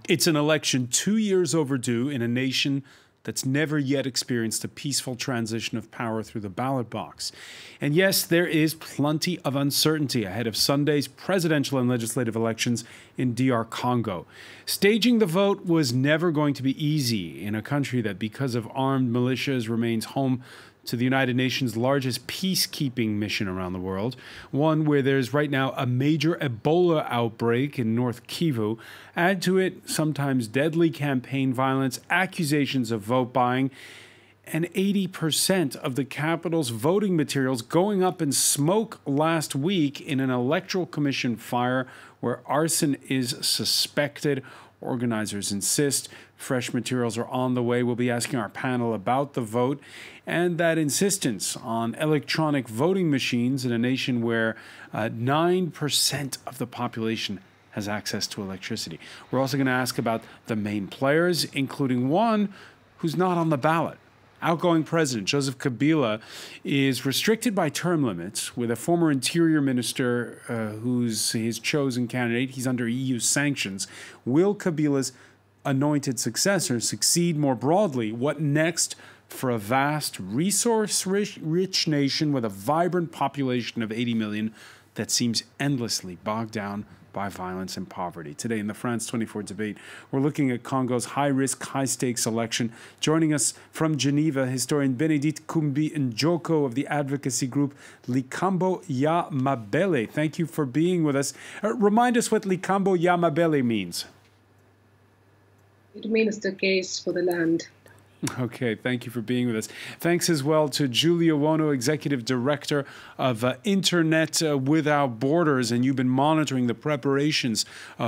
It's an election 2 years overdue in a nation that's never yet experienced a peaceful transition of power through the ballot box. And yes, there is plenty of uncertainty ahead of Sunday's presidential and legislative elections in DR Congo. Staging the vote was never going to be easy in a country that, because of armed militias, remains home to the United Nations' largest peacekeeping mission around the world, one where there's right now a major Ebola outbreak in North Kivu. Add to it sometimes deadly campaign violence, accusations of vote buying, and 80% of the capital's voting materials going up in smoke last week in an electoral commission fire where arson is suspected. Organizers insist fresh materials are on the way. We'll be asking our panel about the vote and that insistence on electronic voting machines in a nation where 9% of the population has access to electricity. We're also going to ask about the main players, including one who's not on the ballot. Outgoing President Joseph Kabila is restricted by term limits with a former interior minister who's his chosen candidate. He's under EU sanctions. Will Kabila's anointed successor succeed more broadly? What next for a vast, resource-rich nation with a vibrant population of 80 million that seems endlessly bogged down by violence and poverty? Today in the France 24 debate, we're looking at Congo's high-risk, high-stakes election. Joining us from Geneva, historian Bénédicte Kumbi-Njoko of the advocacy group Likambo ya Mabele. Thank you for being with us. Remind us what Likambo ya Mabele means. It means the case for the land. Okay, thank you for being with us. Thanks as well to Julia Wono, Executive Director of Internet Without Borders, and you've been monitoring the preparations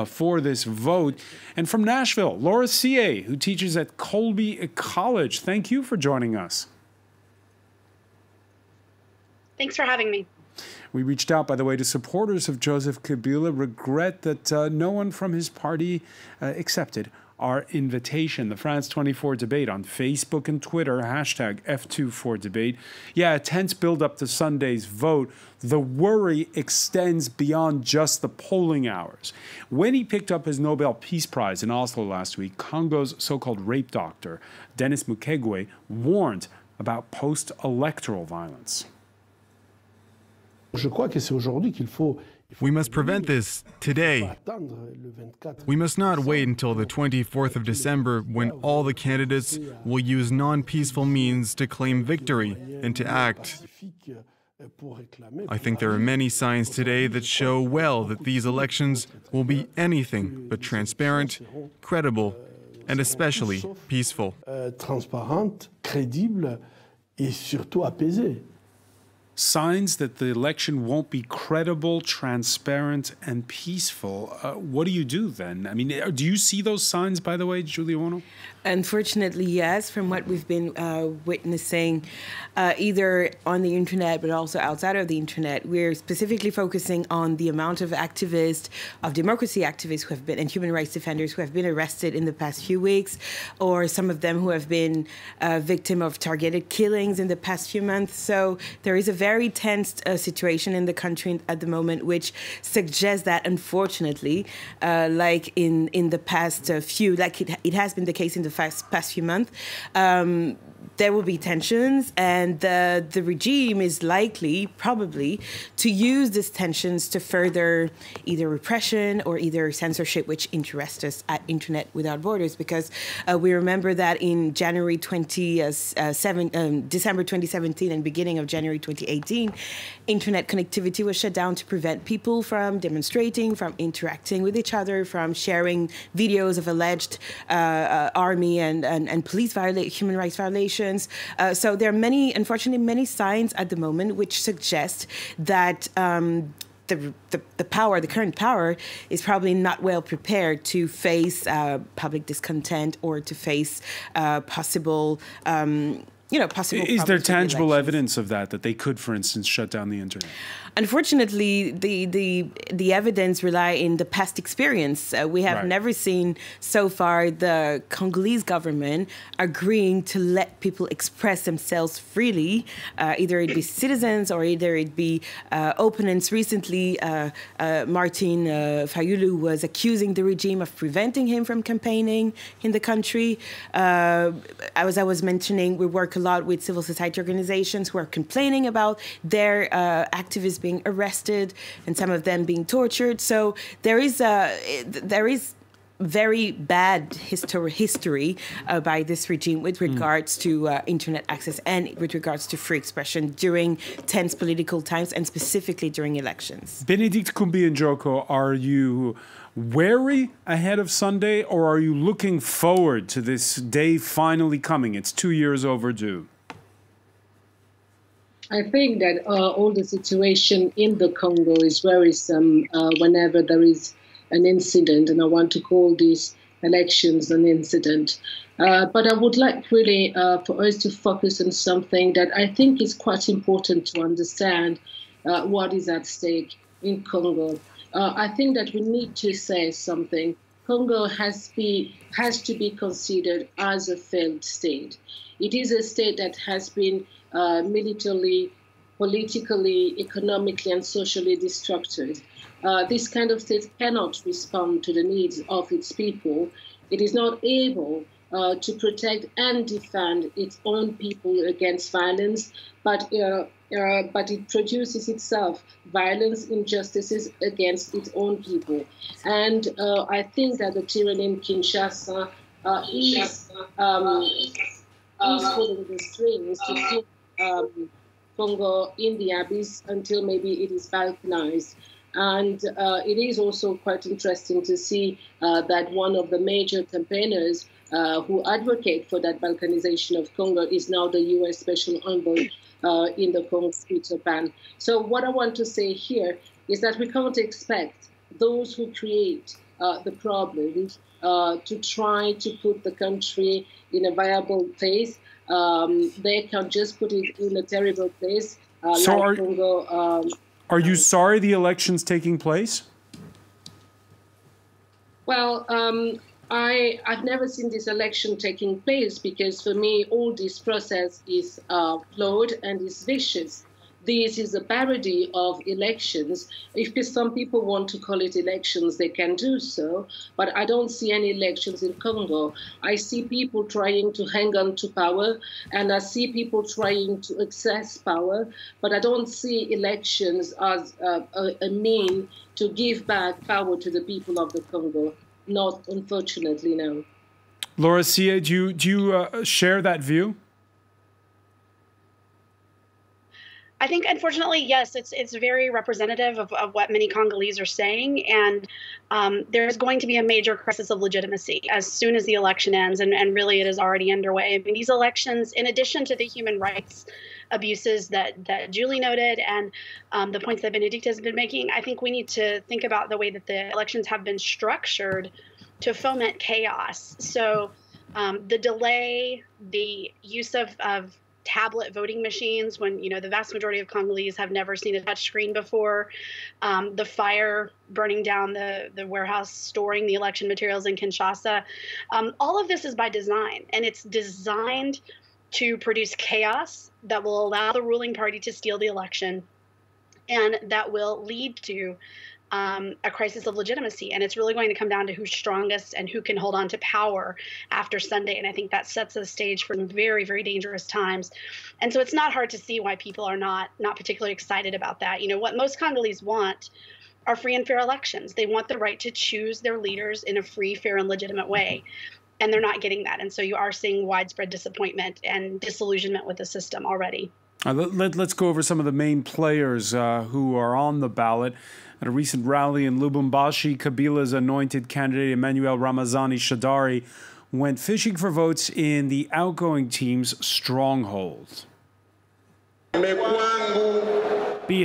for this vote. And from Nashville, Laura Sie, who teaches at Colby College. Thank you for joining us. Thanks for having me. We reached out, by the way, to supporters of Joseph Kabila, regret that no one from his party accepted our invitation. The France 24 debate on Facebook and Twitter, hashtag F24debate. Yeah, a tense build-up to Sunday's vote. The worry extends beyond just the polling hours. When he picked up his Nobel Peace Prize in Oslo last week, Congo's so-called rape doctor, Denis Mukwege, warned about post-electoral violence. We must prevent this today. We must not wait until the 24th of December when all the candidates will use non-peaceful means to claim victory and to act. I think there are many signs today that show well that these elections will be anything but transparent, credible, and especially peaceful. Transparent, crédible, et surtout apaisé. Signs that the election won't be credible, transparent, and peaceful. What do you do then? I mean, do you see those signs, by the way, Julia Wono? Unfortunately, yes, from what we've been witnessing, either on the internet but also outside of the internet. We're specifically focusing on the amount of activists, of democracy activists who have been, and human rights defenders who have been arrested in the past few weeks, or some of them who have been victim of targeted killings in the past few months. So there is a very tense situation in the country at the moment, which suggests that, unfortunately, like in the past few, like it has been the case in the past few months, there will be tensions, and the regime is likely, probably, to use these tensions to further either repression or either censorship, which interests us at Internet Without Borders, because we remember that in December 2017 and beginning of January 2018, internet connectivity was shut down to prevent people from demonstrating, from interacting with each other, from sharing videos of alleged army and police human rights violations. So there are unfortunately, many signs at the moment which suggest that the current power is probably not well prepared to face public discontent or to face possible possible. Is there problems with tangible elections. evidence of that they could, for instance, shut down the internet? Unfortunately, the evidence rely in the past experience. We have never seen so far the Congolese government agreeing to let people express themselves freely, either it be citizens or either it be opponents. Recently, Martin Fayulu was accusing the regime of preventing him from campaigning in the country. As I was mentioning, we work a lot with civil society organizations who are complaining about their activists being arrested and some of them being tortured. So there is very bad history by this regime with regards to internet access and with regards to free expression during tense political times and specifically during elections. Benedict Kumbi-Njoko, are you wary ahead of Sunday, or are you looking forward to this day finally coming? It's 2 years overdue. I think that all the situation in the Congo is worrisome whenever there is an incident, and I want to call these elections an incident. But I would like really for us to focus on something that I think is quite important to understand what is at stake in Congo. I think that we need to say something. Congo has to be considered as a failed state. It is a state that has been militarily, politically, economically, and socially destructed. This kind of state cannot respond to the needs of its people. It is not able to protect and defend its own people against violence, but it produces itself violence, injustices against its own people. And I think that the tyranny in Kinshasa is pulling the strings to keep Congo in the abyss until maybe it is balkanized. And it is also quite interesting to see that one of the major campaigners who advocate for that balkanization of Congo is now the U.S. Special Envoy in the Congo, Peter Pan. So what I want to say here is that we can't expect those who create the problems to try to put the country in a viable place. They can just put it in a terrible place like Congo. Are you sorry the election's taking place? Well, I've never seen this election taking place because for me, all this process is flawed and is vicious. This is a parody of elections. If some people want to call it elections, they can do so. But I don't see any elections in Congo. I see people trying to hang on to power, and I see people trying to access power. But I don't see elections as a mean to give back power to the people of the Congo. Not, unfortunately, no. Laura Sia, do you share that view? I think, unfortunately, yes, it's very representative of what many Congolese are saying. And there's going to be a major crisis of legitimacy as soon as the election ends. And really, it is already underway. I mean, these elections, in addition to the human rights abuses that Julie noted and the points that Benedict has been making, I think we need to think about the way that the elections have been structured to foment chaos. So the delay, the use of tablet voting machines when, the vast majority of Congolese have never seen a touch screen before, the fire burning down the warehouse storing the election materials in Kinshasa. All of this is by design, and it's designed to produce chaos that will allow the ruling party to steal the election and that will lead to a crisis of legitimacy. And it's really going to come down to who's strongest and who can hold on to power after Sunday. And I think that sets the stage for some very, very dangerous times. And so it's not hard to see why people are not particularly excited about that. What most Congolese want are free and fair elections. They want the right to choose their leaders in a free, fair, and legitimate way. And they're not getting that. And so you are seeing widespread disappointment and disillusionment with the system already. Let's go over some of the main players who are on the ballot. At a recent rally in Lubumbashi, Kabila's anointed candidate Emmanuel Ramazani Shadari went fishing for votes in the outgoing team's stronghold. Be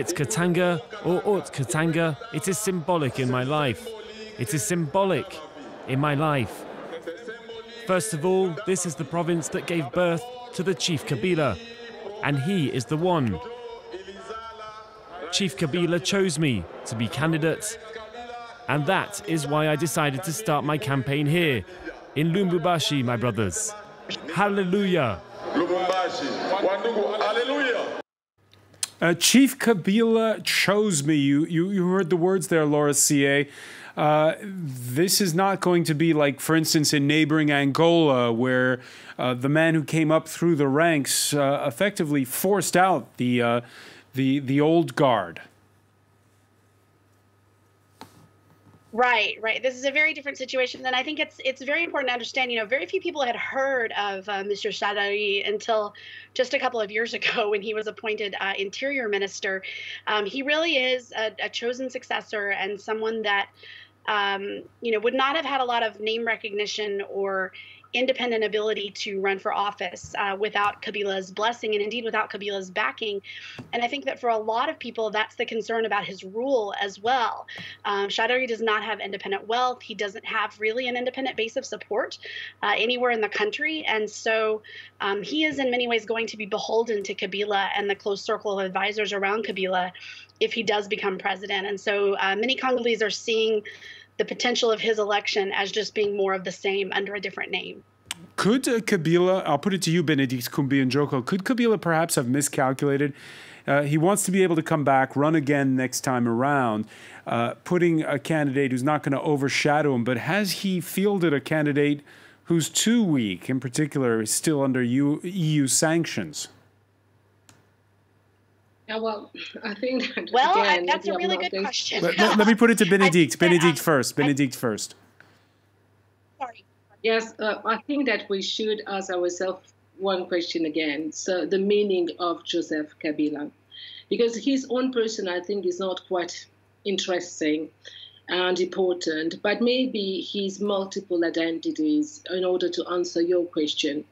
it Katanga or Haute Katanga, it is symbolic in my life. It is symbolic in my life. First of all, this is the province that gave birth to the Chief Kabila, and he is the one. Chief Kabila chose me to be candidate, and that is why I decided to start my campaign here, in Lubumbashi, my brothers. Hallelujah! Chief Kabila chose me. You heard the words there, Laura C.A. This is not going to be like, for instance, in neighboring Angola, where the man who came up through the ranks effectively forced out the old guard. Right. This is a very different situation, and I think it's very important to understand. Very few people had heard of Mr. Shadari until just a couple of years ago when he was appointed Interior Minister. He really is a chosen successor and someone that would not have had a lot of name recognition or independent ability to run for office without Kabila's blessing and indeed without Kabila's backing. And I think that for a lot of people, that's the concern about his rule as well. Shadari does not have independent wealth. He doesn't have really an independent base of support anywhere in the country. And so he is in many ways going to be beholden to Kabila and the close circle of advisors around Kabila if he does become president. And so many Congolese are seeing the potential of his election as just being more of the same under a different name. Could Kabila, I'll put it to you, Benedict Kumbi-Njoko, could Kabila perhaps have miscalculated? He wants to be able to come back, run again next time around, putting a candidate who's not going to overshadow him. But has he fielded a candidate who's too weak, in particular, is still under EU sanctions? Yeah, well, I think that that's a really good question. Let me put it to Benedict. Benedict first. Sorry. Yes, I think that we should ask ourselves one question again. So the meaning of Joseph Kabila, because his own person, I think, is not quite interesting and important, but maybe his multiple identities in order to answer your question.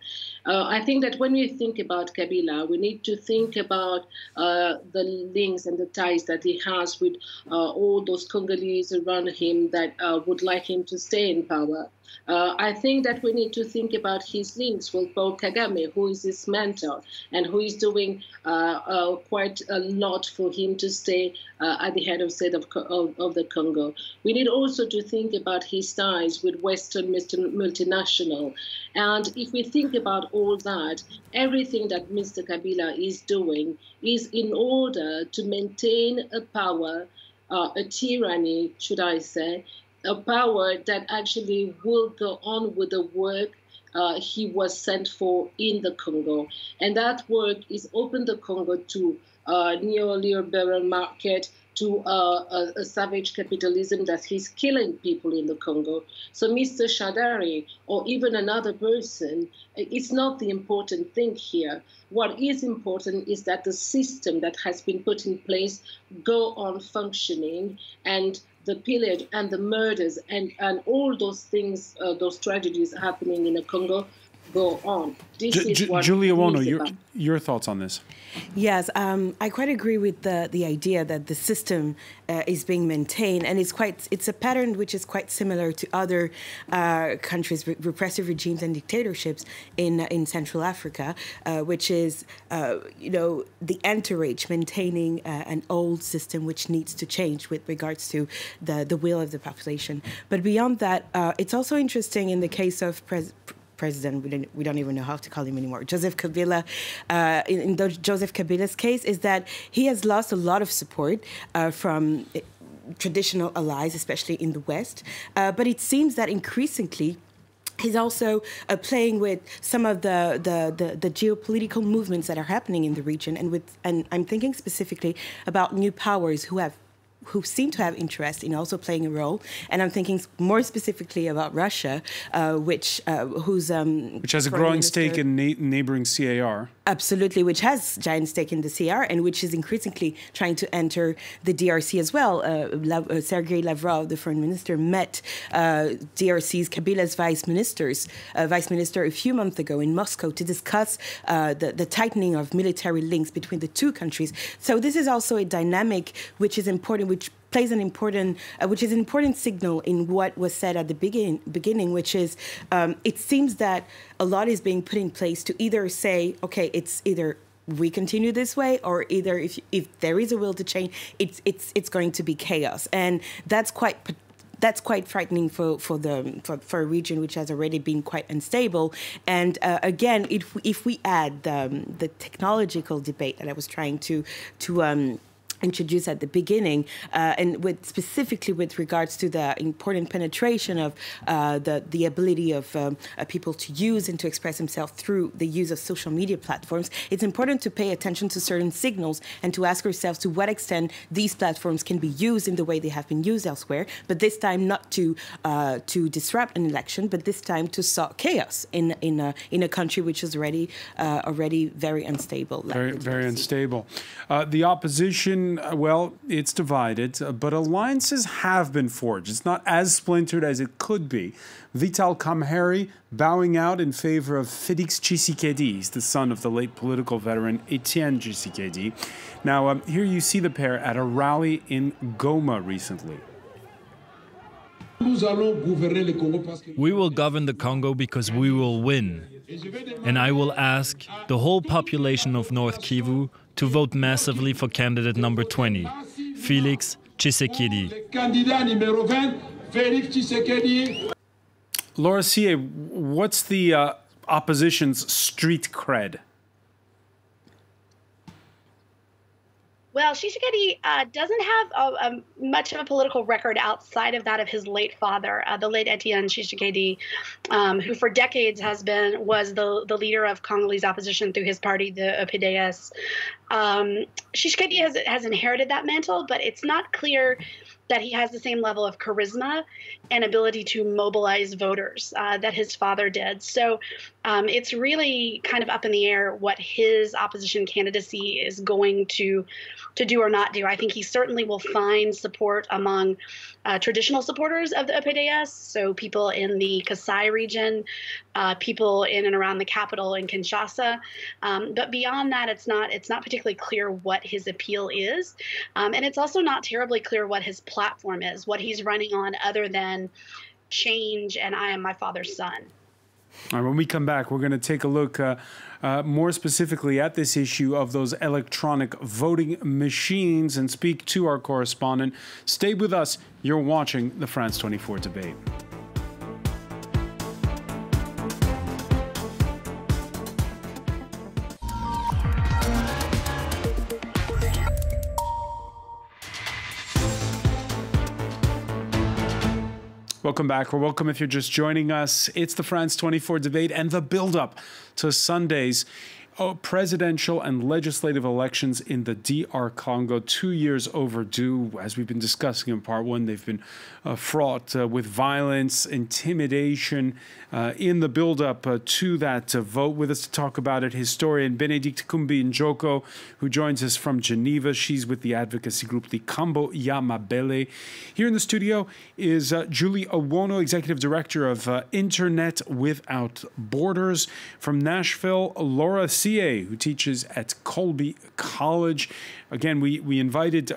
I think that when we think about Kabila, we need to think about the links and the ties that he has with all those Congolese around him that would like him to stay in power. I think that we need to think about his links with Paul Kagame, who is his mentor and who is doing quite a lot for him to stay at the head of state of the Congo. We need also to think about his ties with Western multinational. And if we think about all that, everything that Mr. Kabila is doing is in order to maintain a power, a tyranny, should I say, a power that actually will go on with the work he was sent for in the Congo. And that work is open the Congo to neoliberal market, to a savage capitalism that is killing people in the Congo. So Mr. Shadari, or even another person, it's not the important thing here. What is important is that the system that has been put in place go on functioning, and the pillage and the murders and all those things, those tragedies happening in the Congo go on. This is what Julia Wono, your thoughts on this? Yes, I quite agree with the idea that the system is being maintained, and it's a pattern which is quite similar to other countries, repressive regimes and dictatorships in Central Africa, which is the entourage maintaining an old system which needs to change with regards to the will of the population. But beyond that, it's also interesting in the case of President, we don't even know how to call him anymore, Joseph Kabila. In Joseph Kabila's case, is that he has lost a lot of support from traditional allies, especially in the West. But it seems that increasingly he's also playing with some of the geopolitical movements that are happening in the region, and I'm thinking specifically about new powers who seem to have interest in also playing a role, and I'm thinking more specifically about Russia, which has a growing stake in neighboring CAR. Absolutely, which has giant stake in the CAR, and which is increasingly trying to enter the DRC as well. Sergei Lavrov, the foreign minister, met DRC's Kabila's vice minister a few months ago in Moscow to discuss the tightening of military links between the two countries. So this is also a dynamic which is important, which plays an important, which is an important signal in what was said at the beginning, which is it seems that a lot is being put in place to either say, okay, it's either we continue this way, or either if there is a will to change, it's going to be chaos, and that's quite frightening for a region which has already been quite unstable. And again, if we add the technological debate that I was trying to introduced at the beginning, and specifically with regards to the important penetration of the ability of people to use and to express themselves through the use of social media platforms, it's important to pay attention to certain signals and to ask ourselves to what extent these platforms can be used in the way they have been used elsewhere, but this time not to disrupt an election, but this time to sow chaos in a country which is already very unstable. Very unstable. The opposition, well, it's divided, but alliances have been forged. It's not as splintered as it could be. Vital Kamerhe bowing out in favor of Felix Tshisekedi. He's the son of the late political veteran Etienne Tshisekedi. Now, here you see the pair at a rally in Goma recently. We will govern the Congo because we will win. And I will ask the whole population of North Kivu to vote massively for candidate number 20, Felix Tshisekedi. Laura Sié, what's the opposition's street cred? Well, Tshisekedi doesn't have much of a political record outside of that of his late father, the late Etienne Tshisekedi, who for decades was the leader of Congolese opposition through his party, the PDS. Tshisekedi has inherited that mantle, but it's not clear that he has the same level of charisma and ability to mobilize voters that his father did. So it's really kind of up in the air what his opposition candidacy is going to do or not do. I think he certainly will find support among traditional supporters of the PDS, so people in the Kasai region, people in and around the capital in Kinshasa. But beyond that, it's not particularly clear what his appeal is. And it's also not terribly clear what his platform is, what he's running on other than change and I am my father's son. All right, when we come back, we're going to take a look more specifically at this issue of those electronic voting machines and speak to our correspondent. Stay with us. You're watching the France 24 debate. Welcome back, or welcome if you're just joining us. It's the France 24 debate and the build-up to Sunday's presidential and legislative elections in the DR Congo, 2 years overdue. As we've been discussing in part one, they've been fraught with violence, intimidation in the build-up to that vote. With us to talk about it, historian Bénédicte Kumbi-Njoko, who joins us from Geneva. She's with the advocacy group Likambo ya Mabele. Here in the studio is Julie Owono, executive director of Internet Without Borders. From Nashville, Laura Sié, who teaches at Colby College. Again, we invited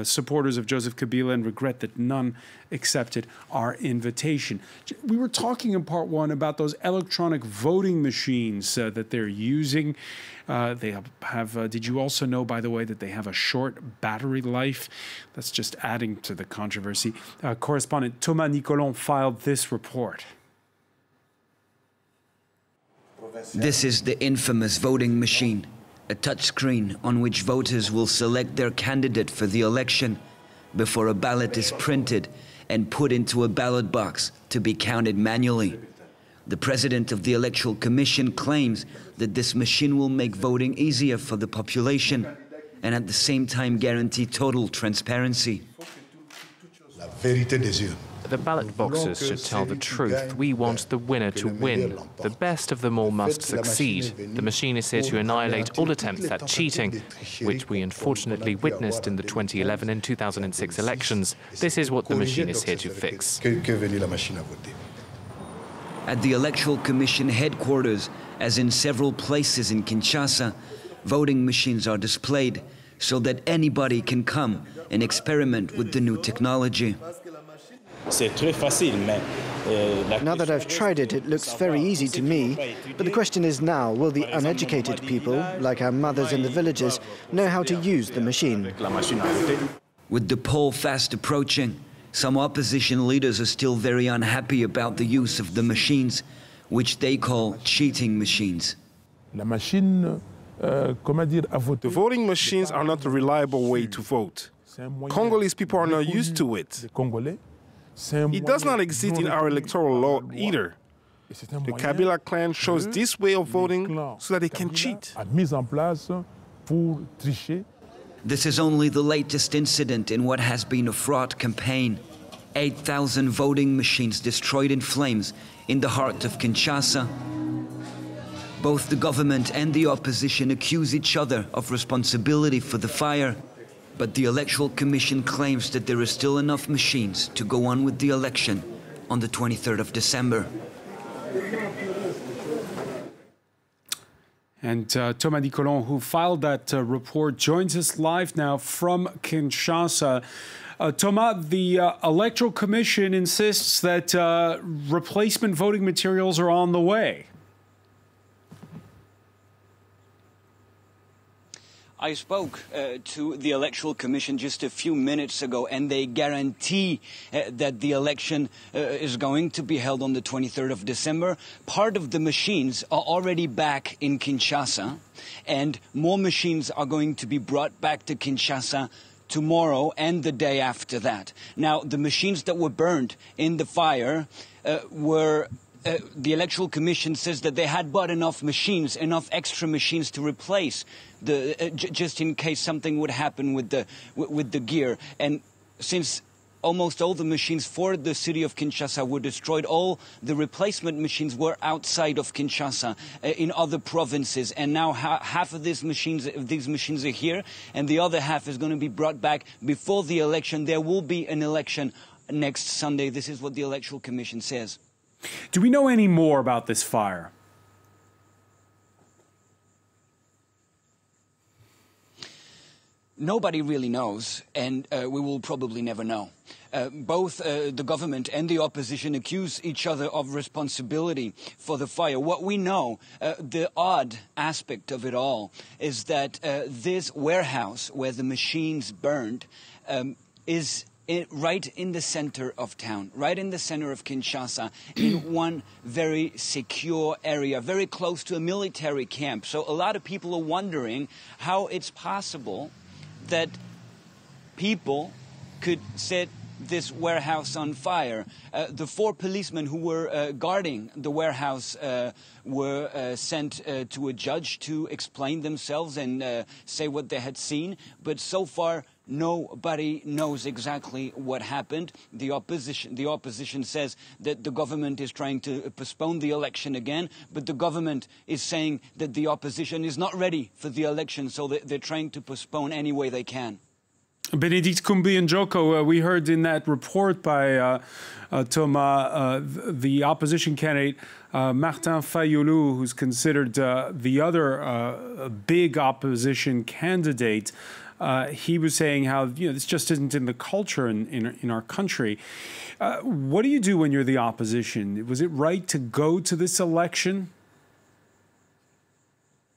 supporters of Joseph Kabila and regret that none accepted our invitation. We were talking in part one about those electronic voting machines that they're using. They have did you also know, by the way, that they have a short battery life? That's just adding to the controversy. Correspondent Thomas Nicolon filed this report. This is the infamous voting machine, a touchscreen on which voters will select their candidate for the election before a ballot is printed and put into a ballot box to be counted manually. The president of the Electoral Commission claims that this machine will make voting easier for the population and at the same time guarantee total transparency. The ballot boxes should tell the truth. We want the winner to win. The best of them all must succeed. The machine is here to annihilate all attempts at cheating, which we unfortunately witnessed in the 2011 and 2006 elections. This is what the machine is here to fix. At the Electoral Commission headquarters, as in several places in Kinshasa, voting machines are displayed, so that anybody can come and experiment with the new technology. Now that I've tried it, it looks very easy to me. But the question is now, will the uneducated people, like our mothers in the villages, know how to use the machine? With the poll fast approaching, some opposition leaders are still very unhappy about the use of the machines, which they call cheating machines. The voting machines are not a reliable way to vote. Congolese people are not used to it. It does not exist in our electoral law either. The Kabila clan chose this way of voting so that they can cheat. This is only the latest incident in what has been a fraught campaign. 8,000 voting machines destroyed in flames in the heart of Kinshasa. Both the government and the opposition accuse each other of responsibility for the fire. But the Electoral Commission claims that there are still enough machines to go on with the election on the 23rd of December. And Thomas Nicolon, who filed that report, joins us live now from Kinshasa. Thomas, the Electoral Commission insists that replacement voting materials are on the way. I spoke to the Electoral Commission just a few minutes ago, and they guarantee that the election is going to be held on the 23rd of December. Part of the machines are already back in Kinshasa, and more machines are going to be brought back to Kinshasa tomorrow and the day after that. Now, the machines that were burned in the fire the Electoral Commission says that they had bought enough machines, enough extra machines to replace just in case something would happen with the gear. And since almost all the machines for the city of Kinshasa were destroyed, all the replacement machines were outside of Kinshasa in other provinces. And now half of these machines are here, and the other half is going to be brought back before the election. There will be an election next Sunday. This is what the Electoral Commission says. Do we know any more about this fire? Nobody really knows, and we will probably never know. Both the government and the opposition accuse each other of responsibility for the fire. What we know, the odd aspect of it all, is that this warehouse where the machines burned is right in the center of town, right in the center of Kinshasa, in one very secure area, very close to a military camp. So a lot of people are wondering how it's possible that people could set this warehouse on fire. The 4 policemen who were guarding the warehouse were sent to a judge to explain themselves and say what they had seen. But so far, nobody knows exactly what happened. The opposition says that the government is trying to postpone the election again, but the government is saying that the opposition is not ready for the election, so they're trying to postpone any way they can. Benedict Kumbi-Njoko, we heard in that report by Thomas, the opposition candidate Martin Fayulu, who's considered the other big opposition candidate. He was saying how this just isn't in the culture in our country. What do you do when you're the opposition? Was it right to go to this election?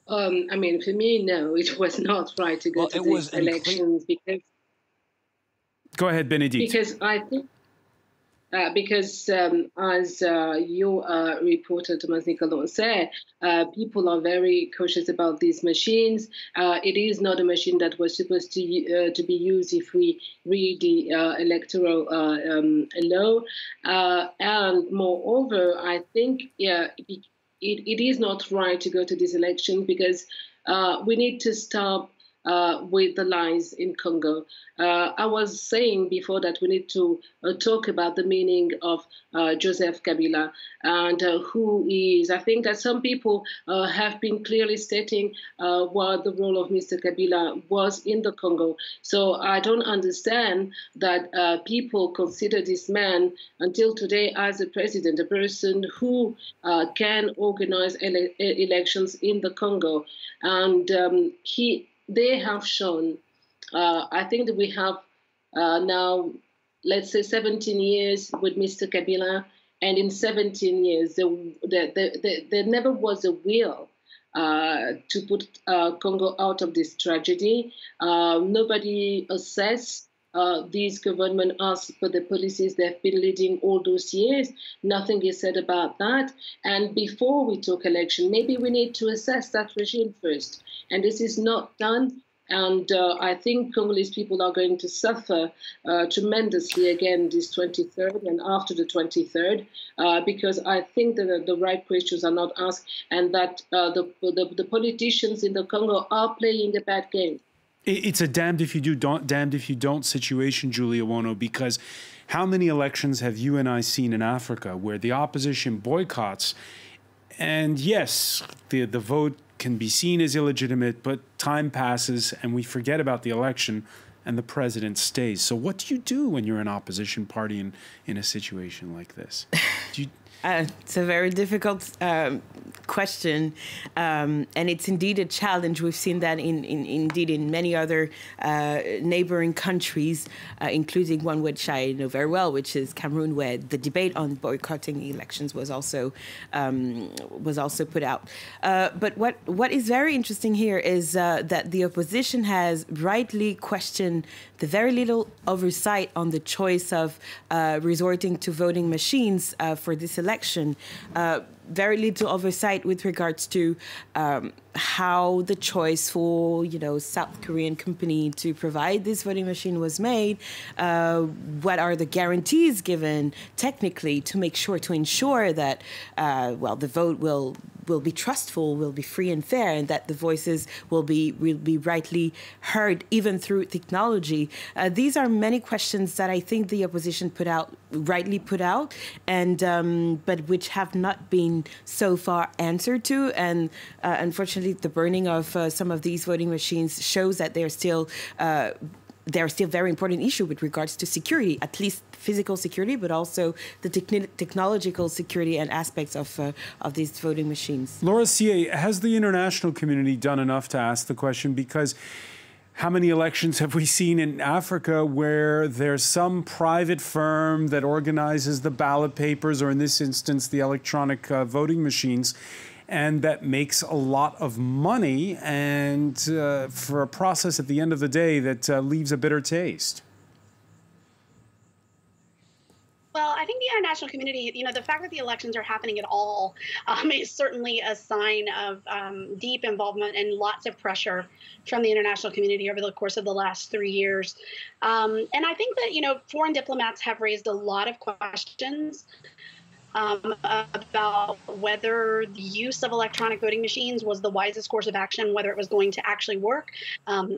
I mean, for me, no, it was not right to go to these elections because. Go ahead, Benedict. Because I think, as your reporter Thomas Nicolon said, people are very cautious about these machines. It is not a machine that was supposed to be used if we read the electoral law. And moreover, I think it is not right to go to this election because we need to stop with the lies in Congo. I was saying before that we need to talk about the meaning of Joseph Kabila and who is. I think that some people have been clearly stating what the role of Mr. Kabila was in the Congo. So I don't understand that people consider this man until today as a president, a person who can organize elections in the Congo. And they have shown I think that we have now, let's say, 17 years with Mr. Kabila, and in 17 years, there never was a will to put Congo out of this tragedy. Nobody assessed these government asked for the policies they've been leading all those years. Nothing is said about that. And before we talk election, maybe we need to assess that regime first. And this is not done. And I think Congolese people are going to suffer tremendously again this 23rd and after the 23rd, because I think that the right questions are not asked, and that the politicians in the Congo are playing a bad game. It's a damned if you do, damned if you don't situation, Julia Wono, because how many elections have you and I seen in Africa where the opposition boycotts, and yes, the vote can be seen as illegitimate, but time passes and we forget about the election and the president stays. So what do you do when you're an opposition party in a situation like this? It's a very difficult question, and it's indeed a challenge. We've seen that indeed in many other neighboring countries, including one which I know very well, which is Cameroon, where the debate on boycotting elections was also put out. But what is very interesting here is that the opposition has rightly questioned the very little oversight on the choice of resorting to voting machines for this election. Very little oversight with regards to how the choice for, South Korean company to provide this voting machine was made. What are the guarantees given technically to ensure that, the vote will be trustful, will be free and fair, and that the voices will be rightly heard, even through technology. These are many questions that I think the opposition rightly put out, and but which have not been so far answered to. And unfortunately, the burning of some of these voting machines shows that they're still very important issue with regards to security, at least physical security, but also the technological security and aspects of these voting machines. Laura Sié, has the international community done enough to ask the question? Because how many elections have we seen in Africa where there's some private firm that organizes the ballot papers, or in this instance, the electronic voting machines, and that makes a lot of money, and for a process at the end of the day that leaves a bitter taste? Well, I think the international community, the fact that the elections are happening at all is certainly a sign of deep involvement and lots of pressure from the international community over the course of the last 3 years. And I think that, foreign diplomats have raised a lot of questions about whether the use of electronic voting machines was the wisest course of action, whether it was going to actually work,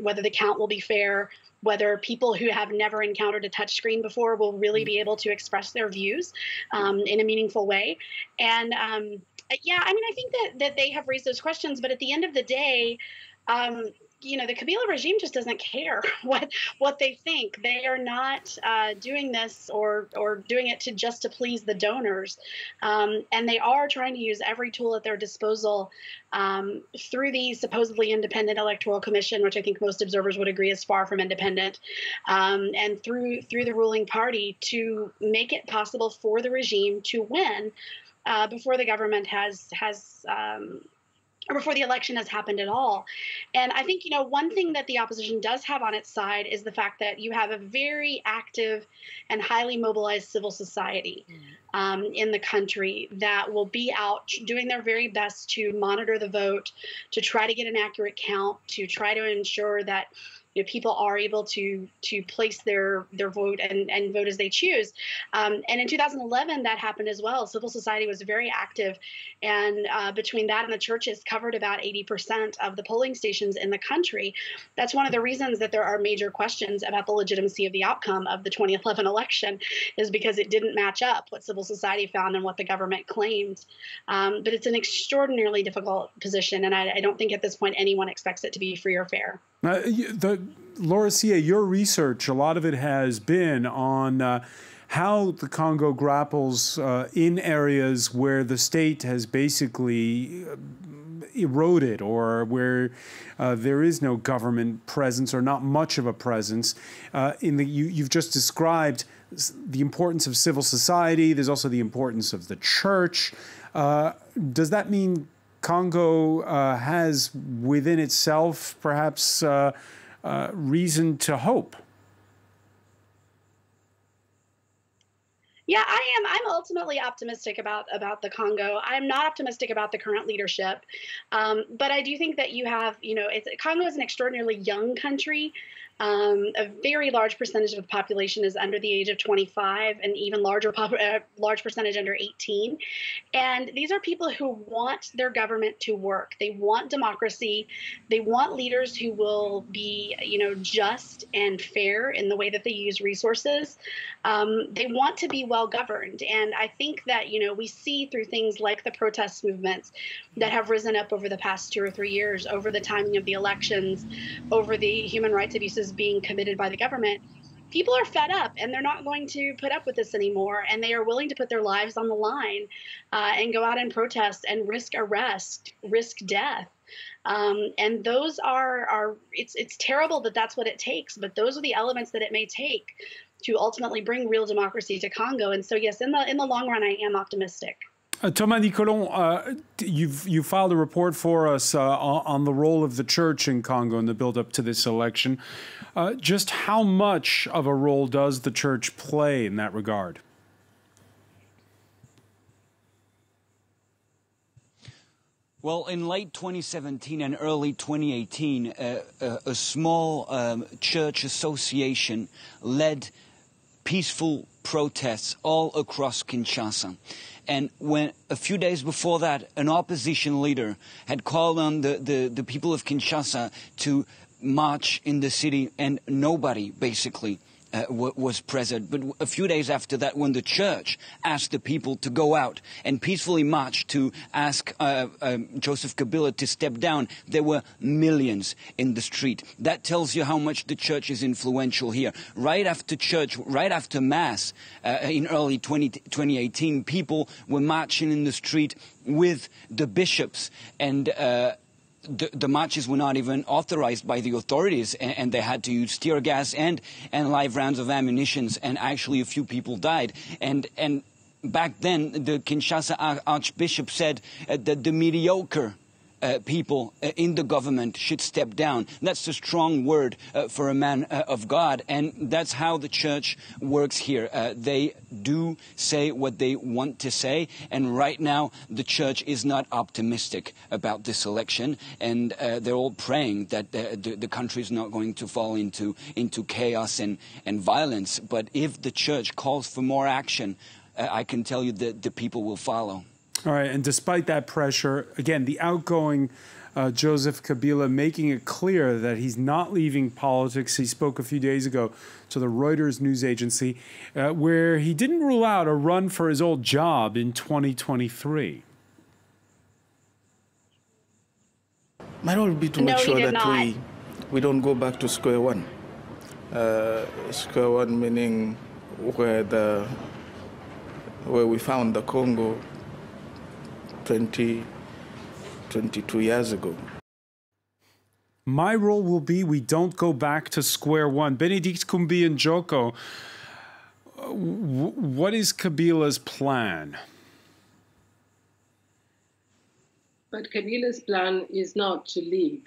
whether the count will be fair, whether people who have never encountered a touchscreen before will really be able to express their views in a meaningful way. And I think that they have raised those questions, but at the end of the day, the Kabila regime just doesn't care what they think. They are not doing this or doing it just to please the donors. And they are trying to use every tool at their disposal through the supposedly independent electoral commission, which I think most observers would agree is far from independent, and through the ruling party to make it possible for the regime to win before the government or before the election has happened at all. And I think, one thing that the opposition does have on its side is the fact that you have a very active and highly mobilized civil society in the country that will be out doing their very best to monitor the vote, to try to get an accurate count, to try to ensure that people are able to place their vote and vote as they choose. And in 2011, that happened as well. Civil society was very active. And between that and the churches covered about 80% of the polling stations in the country. That's one of the reasons that there are major questions about the legitimacy of the outcome of the 2011 election, is because it didn't match up what civil society found and what the government claimed. But it's an extraordinarily difficult position. And I don't think at this point anyone expects it to be free or fair. Laura Sié, your research, a lot of it has been on how the Congo grapples in areas where the state has basically eroded, or where there is no government presence or not much of a presence. You've just described the importance of civil society. There's also the importance of the church. Does that mean Congo has within itself perhaps reason to hope? Yeah, I am. I'm ultimately optimistic about the Congo. I'm not optimistic about the current leadership, but I do think that you have, Congo is an extraordinarily young country. A very large percentage of the population is under the age of 25, and even large percentage under 18. And these are people who want their government to work. They want democracy. They want leaders who will be, just and fair in the way that they use resources. They want to be well governed. And I think that, we see through things like the protest movements that have risen up over the past 2 or 3 years, over the timing of the elections, over the human rights abuses being committed by the government. People are fed up, and they're not going to put up with this anymore, and they are willing to put their lives on the line and go out and protest and risk arrest, risk death. And those it's terrible that that's what it takes, but those are the elements that it may take to ultimately bring real democracy to Congo. And so, yes, in the long run, I am optimistic. Thomas Nicolon, you filed a report for us on the role of the church in Congo in the build-up to this election. Just how much of a role does the church play in that regard? Well, in late 2017 and early 2018, a small church association led peaceful protests all across Kinshasa. And when a few days before that, an opposition leader had called on the people of Kinshasa to march in the city, and nobody basically was present. But a few days after that, when the church asked the people to go out and peacefully march to ask Joseph Kabila to step down, there were millions in the street. That tells you how much the church is influential here. Right after church, right after Mass, in early 2018, people were marching in the street with the bishops, and the marches were not even authorized by the authorities, and they had to use tear gas and live rounds of ammunition, and actually a few people died. And back then, the Kinshasa Archbishop said that the mediocre people in the government should step down. That's a strong word for a man of God, and that's how the church works here. They do say what they want to say, and right now the church is not optimistic about this election, and they're all praying that the country is not going to fall into chaos and violence. But if the church calls for more action, I can tell you that the people will follow. All right, and despite that pressure, again, the outgoing Joseph Kabila making it clear that he's not leaving politics. He spoke a few days ago to the Reuters news agency, where he didn't rule out a run for his old job in 2023. My role would be to make sure that we don't go back to square one. Square one meaning where we found the Congo 22 years ago. My role will be we don't go back to square one. Benedict Kumbi and Joko, what is Kabila's plan? But Kabila's plan is not to leave.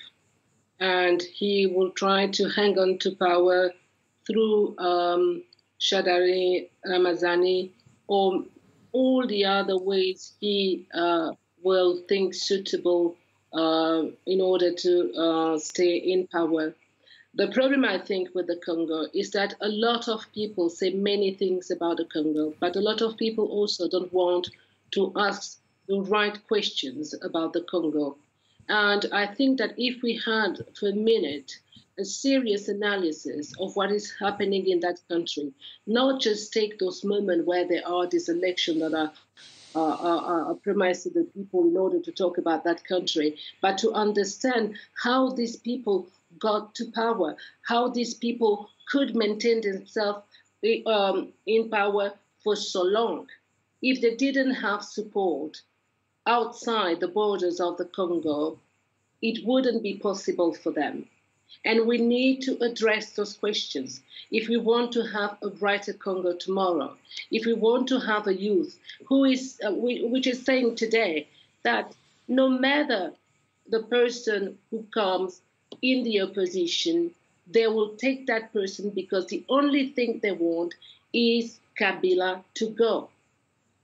And he will try to hang on to power through Shadari, Ramazani, or all the other ways he will think suitable in order to stay in power. The problem, I think, with the Congo is that a lot of people say many things about the Congo, but a lot of people also don't want to ask the right questions about the Congo. And I think that if we had, for a minute, a serious analysis of what is happening in that country, not just take those moments where there are these elections that are promised to the people in order to talk about that country, but to understand how these people got to power, how these people could maintain themselves in power for so long. If they didn't have support outside the borders of the Congo, it wouldn't be possible for them. And we need to address those questions. If we want to have a brighter Congo tomorrow, if we want to have a youth who is, which is saying today that no matter the person who comes in the opposition, they will take that person because the only thing they want is Kabila to go.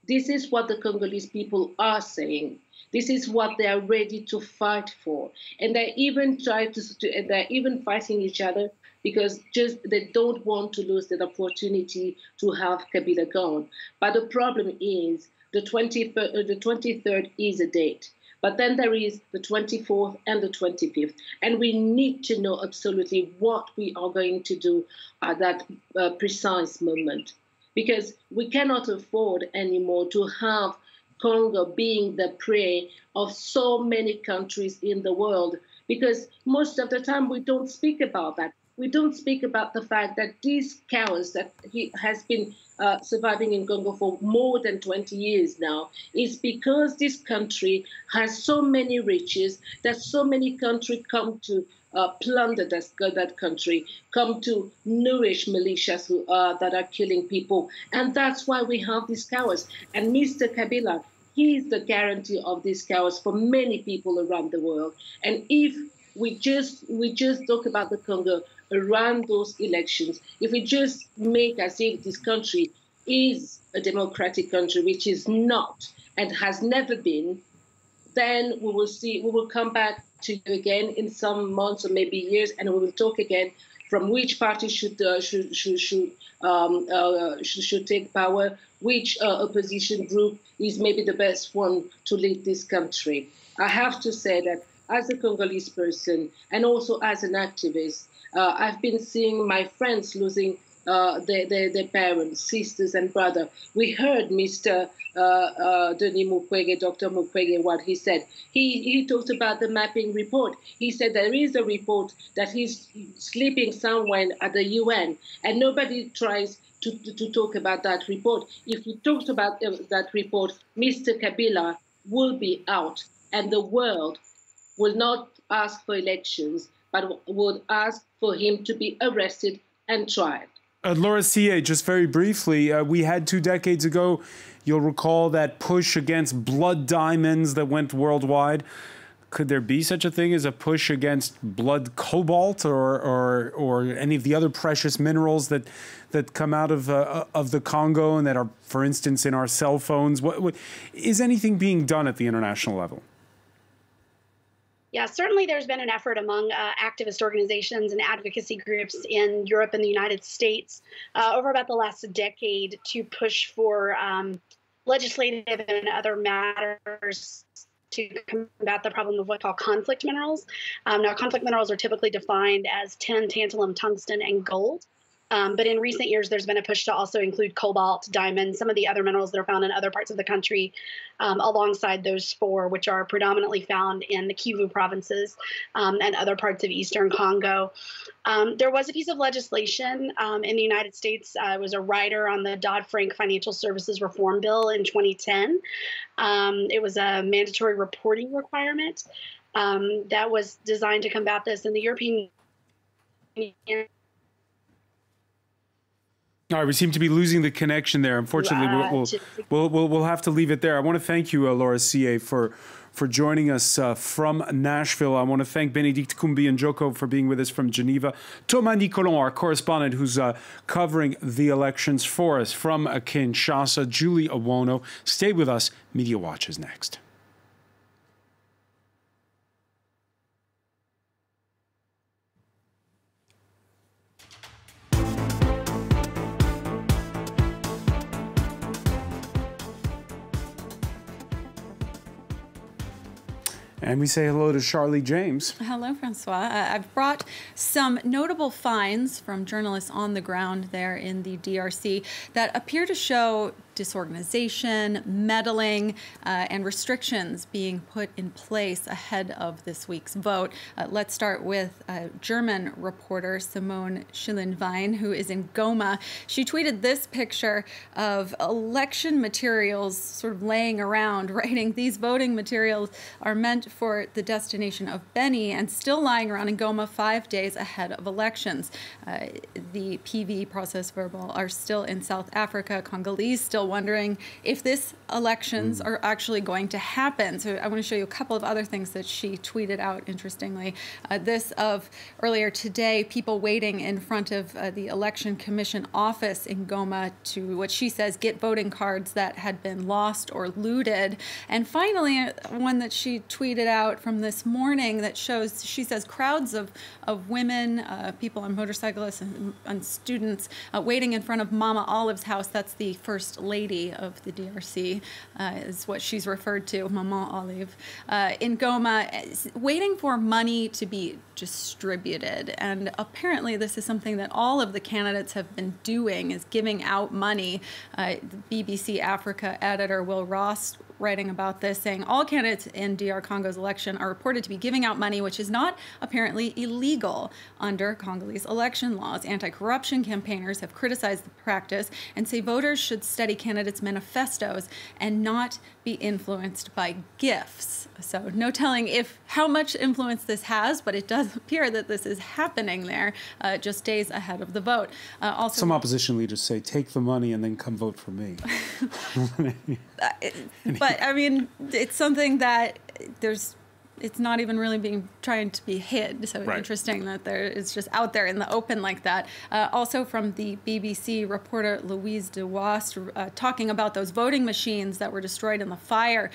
This is what the Congolese people are saying. This is what they are ready to fight for, and they're even they're even fighting each other because they don't want to lose that opportunity to have Kabila gone. But the problem is the 23rd is a date, but then there is the 24th and the 25th, and we need to know absolutely what we are going to do at that precise moment, because we cannot afford anymore to have Congo being the prey of so many countries in the world, because most of the time we don't speak about that. We don't speak about the fact that this chaos that has been surviving in Congo for more than 20 years now is because this country has so many riches that so many countries come to plunder that country, come to nourish militias that are killing people. And that's why we have this chaos. And Mr. Kabila, he is the guarantee of this chaos for many people around the world. And if we just talk about the Congo around those elections, if we just make as if this country is a democratic country, which is not and has never been, then we will come back to you again in some months or maybe years, and we will talk again from which party should take power, which opposition group is maybe the best one to lead this country. I have to say that as a Congolese person and also as an activist, I've been seeing my friends losing their parents, sisters, and brother. We heard Mr. Denis Mukwege, Dr. Mukwege, what he said. He talked about the mapping report. He said there is a report that he's sleeping somewhere at the UN, and nobody tries to talk about that report. If we talked about that report, Mr. Kabila will be out, and the world will not ask for elections, but would ask for him to be arrested and tried. Laura Sié, just very briefly, we had 2 decades ago, you'll recall that push against blood diamonds that went worldwide. Could there be such a thing as a push against blood cobalt or any of the other precious minerals that come out of the Congo and that are, for instance, in our cell phones? What is anything being done at the international level? Yeah, certainly there's been an effort among activist organizations and advocacy groups in Europe and the United States over about the last decade to push for legislative and other matters to combat the problem of what we call conflict minerals. Now, conflict minerals are typically defined as tin, tantalum, tungsten, and gold. But in recent years, there's been a push to also include cobalt, diamonds, some of the other minerals that are found in other parts of the country, alongside those 4, which are predominantly found in the Kivu provinces and other parts of eastern Congo. There was a piece of legislation in the United States. I was a writer on the Dodd-Frank Financial Services Reform Bill in 2010. It was a mandatory reporting requirement that was designed to combat this, and the European Union. All right, we seem to be losing the connection there. Unfortunately, we'll have to leave it there. I want to thank you, Laura Sié, for joining us from Nashville. I want to thank Bénédicte Kumbi-Njoko for being with us from Geneva. Thomas Nicolon, our correspondent, who's covering the elections for us from Kinshasa. Julie Awono. Stay with us. Media Watch is next. And we say hello to Charlie James. Hello, Francois. I've brought some notable finds from journalists on the ground there in the DRC that appear to show disorganization, meddling, and restrictions being put in place ahead of this week's vote. Let's start with German reporter Simone Schillenwein, who is in Goma. She tweeted this picture of election materials sort of laying around, writing, "These voting materials are meant for the destination of Beni," and still lying around in Goma 5 days ahead of elections. The PV process verbal are still in South Africa. Congolese still wondering if this elections are actually going to happen. So I want to show you a couple of other things that she tweeted out, interestingly. This of earlier today, people waiting in front of the Election Commission office in Goma to, what she says, get voting cards that had been lost or looted. And finally, one that she tweeted out from this morning that shows, she says, crowds of women, people on motorcyclists and students waiting in front of Mama Olive's house. That's the first lady of the DRC, is what she's referred to, Mama Olive, in Goma, waiting for money to be distributed. And apparently this is something that all of the candidates have been doing, is giving out money. The BBC Africa editor Will Ross writing about this, saying all candidates in DR Congo's election are reported to be giving out money, which is not apparently illegal under Congolese election laws. Anti-corruption campaigners have criticized the practice and say voters should study candidates' manifestos and not be influenced by gifts. So no telling how much influence this has, but it does appear that this is happening there just days ahead of the vote. Also, some opposition leaders say, take the money and then come vote for me. But I mean, it's something that it's not even really trying to be hid. So right. Interesting that it's just out there in the open like that. Also from the BBC, reporter Louise de Wast talking about those voting machines that were destroyed in the fire.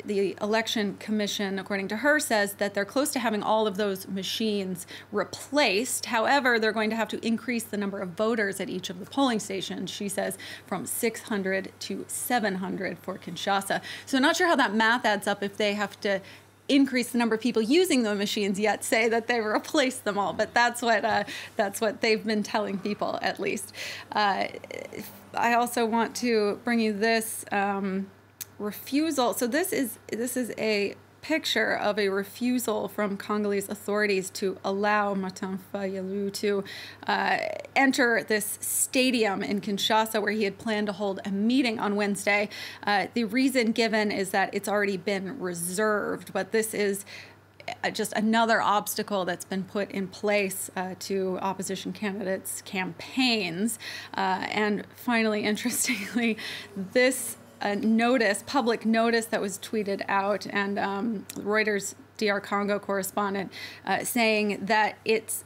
The Election Commission, according to her, says that they're close to having all of those machines replaced. However, they're going to have to increase the number of voters at each of the polling stations, she says, from 600 to 700 for Kinshasa. So not sure how that math adds up if they have to increase the number of people using the machines, yet say that they've replaced them all. But that's what they've been telling people, at least. I also want to bring you this refusal. So this is a picture of a refusal from Congolese authorities to allow Martin Fayulu to enter this stadium in Kinshasa where he had planned to hold a meeting on Wednesday. The reason given is that it's already been reserved, but this is just another obstacle that's been put in place to opposition candidates' campaigns. And finally, interestingly, this public notice that was tweeted out, and Reuters DR Congo correspondent saying that it's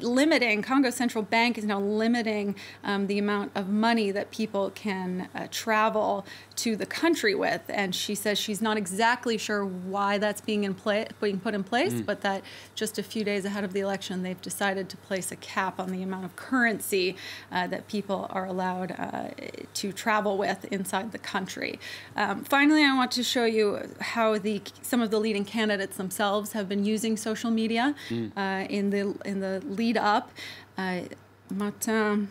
limiting, Congo Central Bank is now limiting the amount of money that people can travel to the country with. And she says she's not exactly sure why that's being put in place, but that just a few days ahead of the election, they've decided to place a cap on the amount of currency that people are allowed to travel with inside the country. Finally, I want to show you how some of the leading candidates themselves have been using social media in the lead up. Martin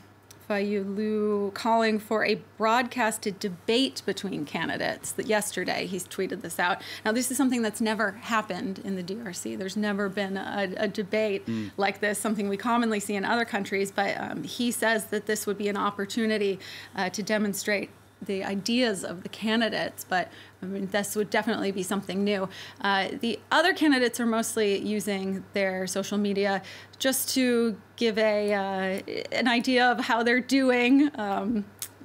Fayulu calling for a broadcasted debate between candidates. Yesterday, he's tweeted this out. Now, this is something that's never happened in the DRC. There's never been a debate like this, something we commonly see in other countries, but he says that this would be an opportunity to demonstrate the ideas of the candidates, but I mean, this would definitely be something new. The other candidates are mostly using their social media just to give an idea of how they're doing,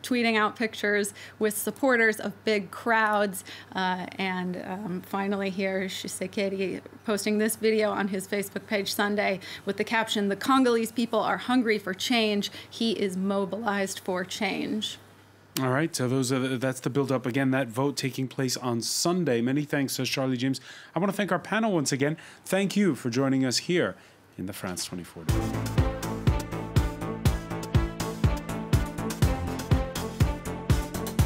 tweeting out pictures with supporters of big crowds. And finally here, Tshisekedi posting this video on his Facebook page Sunday with the caption, "The Congolese people are hungry for change. He is mobilized for change." All right, so that's the build-up. Again, that vote taking place on Sunday. Many thanks to Charlie James. I want to thank our panel once again. Thank you for joining us here in the France 24 Day.